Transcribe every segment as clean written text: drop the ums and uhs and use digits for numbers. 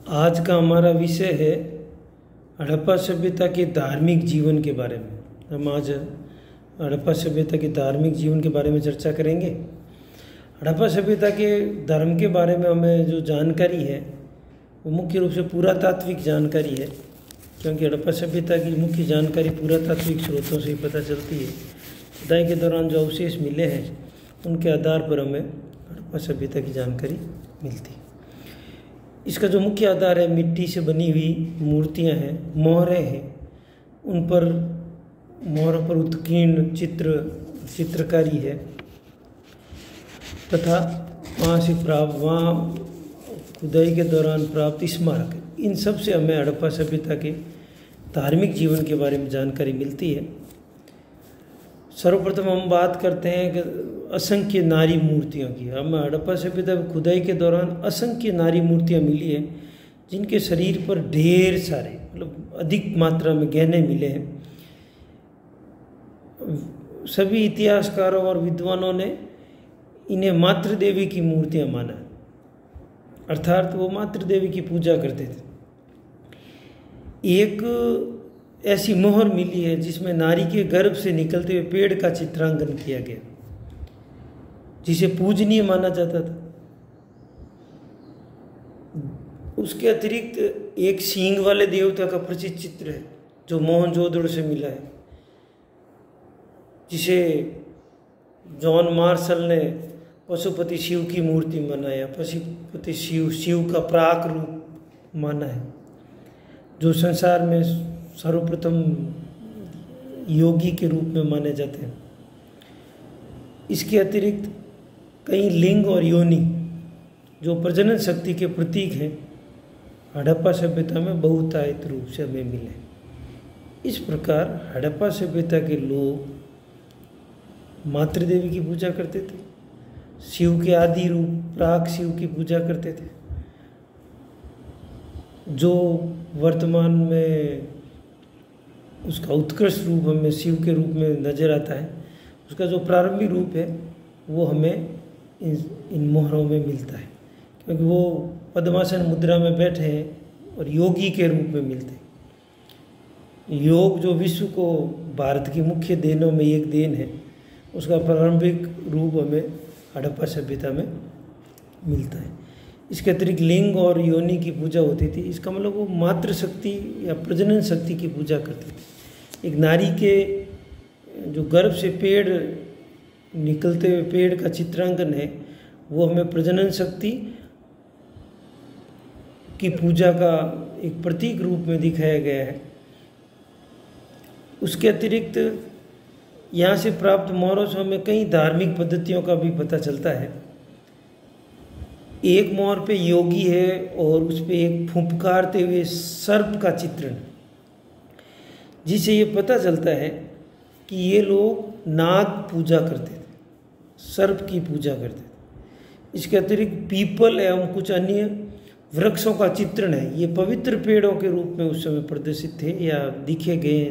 आज का हमारा विषय है हड़प्पा सभ्यता के धार्मिक जीवन के बारे में। हम आज हड़प्पा सभ्यता के धार्मिक जीवन के बारे में चर्चा करेंगे। हड़प्पा सभ्यता के धर्म के बारे में हमें जो जानकारी है वो मुख्य रूप से पुरातात्विक जानकारी है, क्योंकि हड़प्पा सभ्यता की मुख्य जानकारी पुरातात्विक स्रोतों से ही पता चलती है। खुदाई के दौरान जो अवशेष मिले हैं उनके आधार पर हमें हड़प्पा सभ्यता की जानकारी मिलती है। इसका जो मुख्य आधार है मिट्टी से बनी हुई मूर्तियां हैं, मोहरें हैं, उन पर मोहरों पर उत्कीर्ण चित्रकारी है तथा वहाँ खुदाई के दौरान प्राप्त स्मारक, इन सब से हमें हड़प्पा सभ्यता के धार्मिक जीवन के बारे में जानकारी मिलती है। सर्वप्रथम हम बात करते हैं कि असंख्य नारी मूर्तियों की। हमें हड़प्पा सभ्यता में खुदाई के दौरान असंख्य नारी मूर्तियां मिली हैं जिनके शरीर पर ढेर सारे अधिक मात्रा में गहने मिले हैं। सभी इतिहासकारों और विद्वानों ने इन्हें मातृ देवी की मूर्तियां माना, अर्थात वो मातृ देवी की पूजा करते थे। एक ऐसी मोहर मिली है जिसमें नारी के गर्भ से निकलते हुए पेड़ का चित्रांकन किया गया, जिसे पूजनीय माना जाता था। उसके अतिरिक्त एक सींग वाले देवता का प्रसिद्ध चित्र है जो मोहनजोदड़ो से मिला है, जिसे जॉन मार्शल ने पशुपति शिव की मूर्ति बनाया। पशुपति शिव का प्राक रूप माना है, जो संसार में सर्वप्रथम योगी के रूप में माने जाते हैं। इसके अतिरिक्त कई लिंग और योनि जो प्रजनन शक्ति के प्रतीक हैं हड़प्पा सभ्यता में बहुतायत रूप से हमें मिले। इस प्रकार हड़प्पा सभ्यता के लोग मातृदेवी की पूजा करते थे, शिव के आदि रूप प्राक शिव की पूजा करते थे, जो वर्तमान में उसका उत्कृष्ट रूप हमें शिव के रूप में नजर आता है। उसका जो प्रारंभिक रूप है वो हमें इन मोहरों में मिलता है, क्योंकि वो पद्मासन मुद्रा में बैठे हैं और योगी के रूप में मिलते हैं। योग जो विश्व को भारत की मुख्य देनों में एक देन है, उसका प्रारंभिक रूप हमें हड़प्पा सभ्यता में मिलता है। इसके अतिरिक्त लिंग और योनि की पूजा होती थी। इसका मतलब वो मातृ शक्ति या प्रजनन शक्ति की पूजा करते थे। एक नारी के जो गर्भ से पेड़ निकलते हुए पेड़ का चित्रांकन है वो हमें प्रजनन शक्ति की पूजा का एक प्रतीक रूप में दिखाया गया है। उसके अतिरिक्त यहाँ से प्राप्त मोहरों से हमें कई धार्मिक पद्धतियों का भी पता चलता है। एक मोहर पे योगी है और उस पे एक फुंफकारते हुए सर्प का चित्रण, जिसे ये पता चलता है कि ये लोग नाग पूजा करते थे, सर्प की पूजा करते थे। इसके अतिरिक्त पीपल एवं कुछ अन्य वृक्षों का चित्रण है। ये पवित्र पेड़ों के रूप में उस समय प्रदर्शित थे या दिखे गए,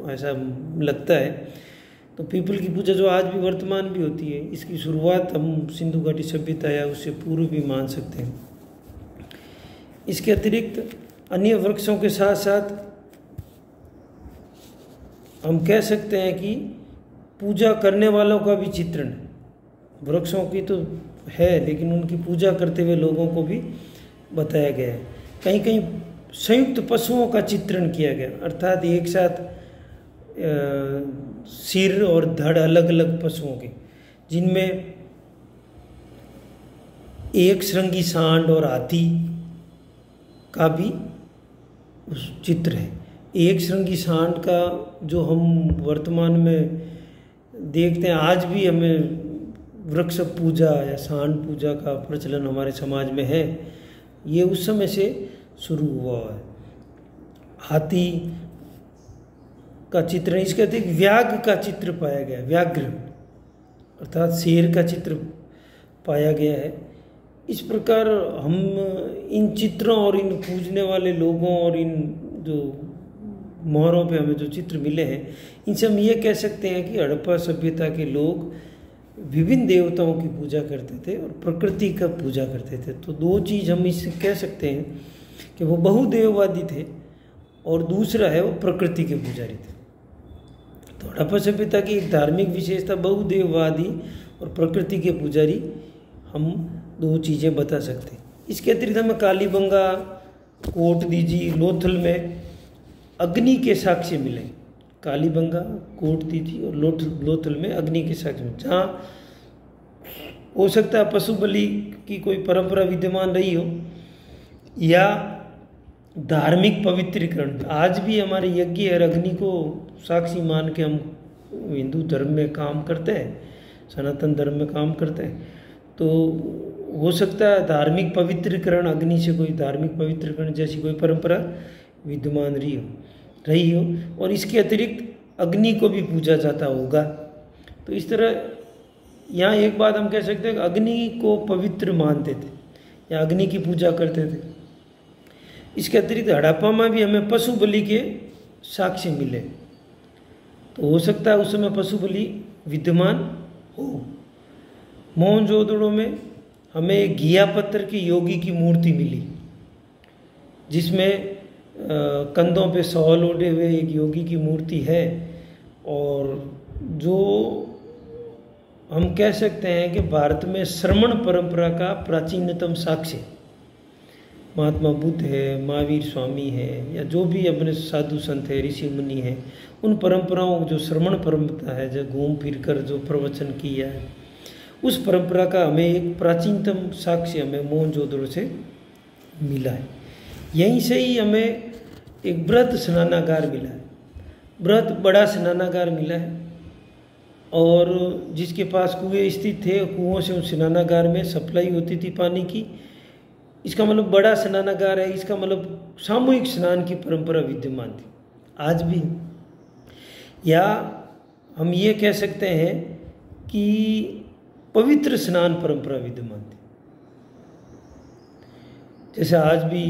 ऐसा लगता है। तो पीपल की पूजा जो आज भी वर्तमान भी होती है, इसकी शुरुआत हम सिंधु घाटी सभ्यता या उससे पूर्व भी मान सकते हैं। इसके अतिरिक्त अन्य वृक्षों के साथ साथ हम कह सकते हैं कि पूजा करने वालों का भी चित्रण है। वृक्षों की तो है, लेकिन उनकी पूजा करते हुए लोगों को भी बताया गया है। कहीं कहीं संयुक्त पशुओं का चित्रण किया गया, अर्थात एक साथ सिर और धड़ अलग अलग पशुओं के, जिनमें एक श्रृंगी सांड और हाथी का भी उस चित्र है। एक श्रृंगी सांड का जो हम वर्तमान में देखते हैं, आज भी हमें वृक्ष पूजा या सांड पूजा का प्रचलन हमारे समाज में है। ये उस समय से शुरू हुआ है। हाथी का चित्र, इसके अतिरिक्त व्याघ्र का चित्र पाया गया, व्याघ्र अर्थात शेर का चित्र पाया गया है। इस प्रकार हम इन चित्रों और इन पूजने वाले लोगों और इन जो मोहरों पे हमें जो चित्र मिले हैं, इनसे हम ये कह सकते हैं कि हड़प्पा सभ्यता के लोग विभिन्न देवताओं की पूजा करते थे और प्रकृति का पूजा करते थे। तो दो चीज़ हम इससे कह सकते हैं कि वो बहुदेववादी थे, और दूसरा है वो प्रकृति के पुजारी थे। तो हड़प्पा सभ्यता की एक धार्मिक विशेषता बहुदेववादी और प्रकृति के पुजारी, हम दो चीज़ें बता सकते हैं। इसके अतिरिक्त हमें कालीबंगा, कोटदीजी, लोथल में अग्नि के साक्ष्य मिले। कालीबंगा, कोटदीजी और लोथल में अग्नि के साक्ष्य मिले, जहाँ हो सकता है पशु बलि की कोई परंपरा विद्यमान रही हो, या धार्मिक पवित्रीकरण। आज भी हमारे यज्ञ और अग्नि को साक्षी मान के हम हिंदू धर्म में काम करते हैं, सनातन धर्म में काम करते हैं। तो हो सकता है धार्मिक पवित्रीकरण, अग्नि से कोई धार्मिक पवित्रीकरण जैसी कोई परंपरा विद्यमान रही हो, और इसके अतिरिक्त अग्नि को भी पूजा जाता होगा। तो इस तरह यहाँ एक बात हम कह सकते हैं कि अग्नि को पवित्र मानते थे या अग्नि की पूजा करते थे। इसके अतिरिक्त हड़प्पा में भी हमें पशु बलि के साक्ष्य मिले। तो हो सकता है उस समय पशु बलि विद्यमान हो। मोहनजोदड़ो में हमें एक घिया पत्थर की योगी की मूर्ति मिली, जिसमें कंधों पे शॉल ओढ़े हुए एक योगी की मूर्ति है, और जो हम कह सकते हैं कि भारत में श्रमण परंपरा का प्राचीनतम साक्ष्य। महात्मा बुद्ध है, महावीर स्वामी है, या जो भी अपने साधु संत है, ऋषि मुनि है, उन परंपराओं जो श्रमण परंपरा है, जो घूम फिर कर जो प्रवचन किया है, उस परंपरा का हमें एक प्राचीनतम साक्ष्य हमें मोहनजोदड़ो से मिला है। यहीं से ही हमें एक बृहत स्नानागार मिला है, बृहत बड़ा स्नानागार मिला है, और जिसके पास कुएं स्थित थे, कुओं से उस स्नानागार में सप्लाई होती थी पानी की। इसका मतलब बड़ा स्नानागार है, इसका मतलब सामूहिक स्नान की परंपरा विद्यमान थी, आज भी। या हम ये कह सकते हैं कि पवित्र स्नान परंपरा विद्यमान थी। जैसे आज भी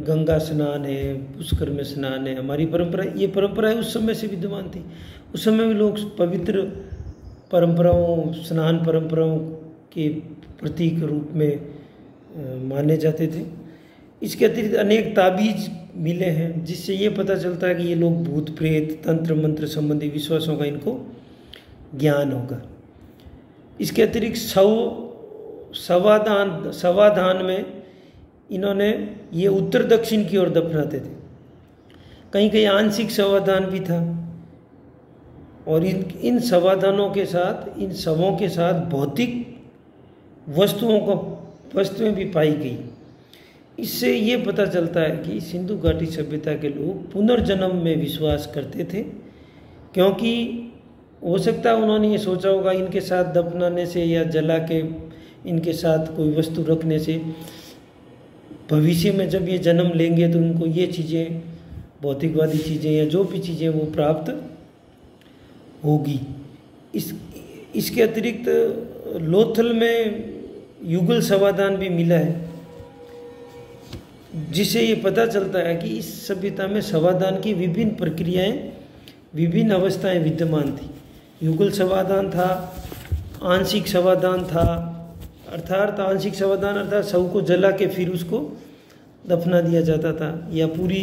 गंगा स्नान है, पुष्कर में स्नान है, हमारी परंपरा, ये परंपराएं उस समय से विद्यमान थी। उस समय भी लोग पवित्र परंपराओं, स्नान परंपराओं के प्रतीक रूप में माने जाते थे। इसके अतिरिक्त अनेक ताबीज मिले हैं, जिससे ये पता चलता है कि ये लोग भूत प्रेत, तंत्र मंत्र संबंधी विश्वासों का इनको ज्ञान होगा। इसके अतिरिक्त सवाधान में इन्होंने ये उत्तर दक्षिण की ओर दफनाते थे। कहीं कहीं आंशिक सवाधान भी था, और इन सवाधानों के साथ, इन शवों के साथ भौतिक वस्तुएं भी पाई गई। इससे ये पता चलता है कि सिंधु घाटी सभ्यता के लोग पुनर्जन्म में विश्वास करते थे, क्योंकि हो सकता है उन्होंने ये सोचा होगा इनके साथ दफनाने से या जला के इनके साथ कोई वस्तु रखने से भविष्य में जब ये जन्म लेंगे तो उनको ये चीज़ें, भौतिकवादी चीज़ें या जो भी चीज़ें वो प्राप्त होगी। इसके अतिरिक्त लोथल में युगल समाधान भी मिला है, जिससे ये पता चलता है कि इस सभ्यता में समाधान की विभिन्न प्रक्रियाएं, विभिन्न अवस्थाएं विद्यमान थी। युगल समाधान था, आंशिक समाधान था, अर्थात आंशिक समाधान अर्थात शव को जला के फिर उसको दफना दिया जाता था, या पूरी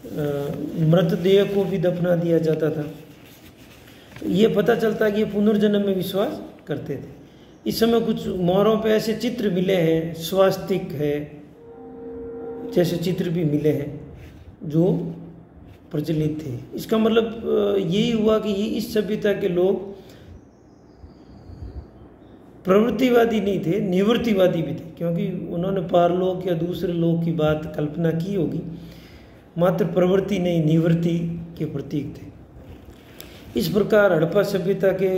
मृतदेह को भी दफना दिया जाता था। तो ये पता चलता है कि ये पुनर्जन्म में विश्वास करते थे। इस समय कुछ मोहरों पे ऐसे चित्र मिले हैं, स्वास्तिक है जैसे चित्र भी मिले हैं जो प्रचलित थे। इसका मतलब यही हुआ कि इस सभ्यता के लोग प्रवृत्तिवादी नहीं थे, निवृत्तिवादी भी थे, क्योंकि उन्होंने पारलोक या दूसरे लोक की बात कल्पना की होगी, मात्र प्रवृत्ति नहीं निवृत्ति के प्रतीक थे। इस प्रकार हड़प्पा सभ्यता के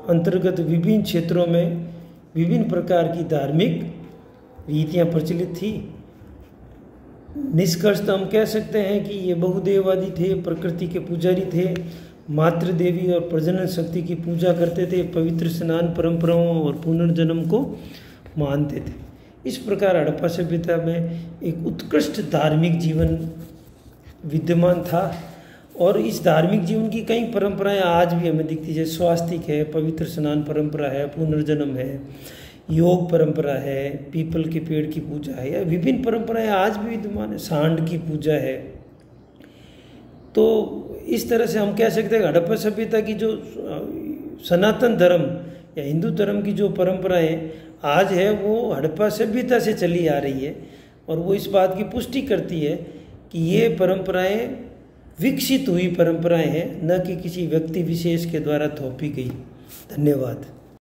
अंतर्गत विभिन्न क्षेत्रों में विभिन्न प्रकार की धार्मिक रीतियां प्रचलित थी। निष्कर्षतः हम कह सकते हैं कि ये बहुदेववादी थे, प्रकृति के पुजारी थे, मातृ देवी और प्रजनन शक्ति की पूजा करते थे, पवित्र स्नान परंपराओं और पुनर्जन्म को मानते थे। इस प्रकार हड़प्पा सभ्यता में एक उत्कृष्ट धार्मिक जीवन विद्यमान था, और इस धार्मिक जीवन की कई परंपराएं आज भी हमें दिखती है। स्वास्तिक है, पवित्र स्नान परंपरा है, पुनर्जन्म है, योग परंपरा है, पीपल के पेड़ की पूजा है, या विभिन्न परंपराएं आज भी विद्यमान है, सांड की पूजा है। तो इस तरह से हम कह सकते हैं हड़प्पा सभ्यता की जो सनातन धर्म या हिंदू धर्म की जो परंपराएं आज है वो हड़प्पा सभ्यता से चली आ रही है, और वो इस बात की पुष्टि करती है कि ये परंपराएं विकसित हुई परंपराएं हैं, न कि किसी व्यक्ति विशेष के द्वारा थोपी गई। धन्यवाद।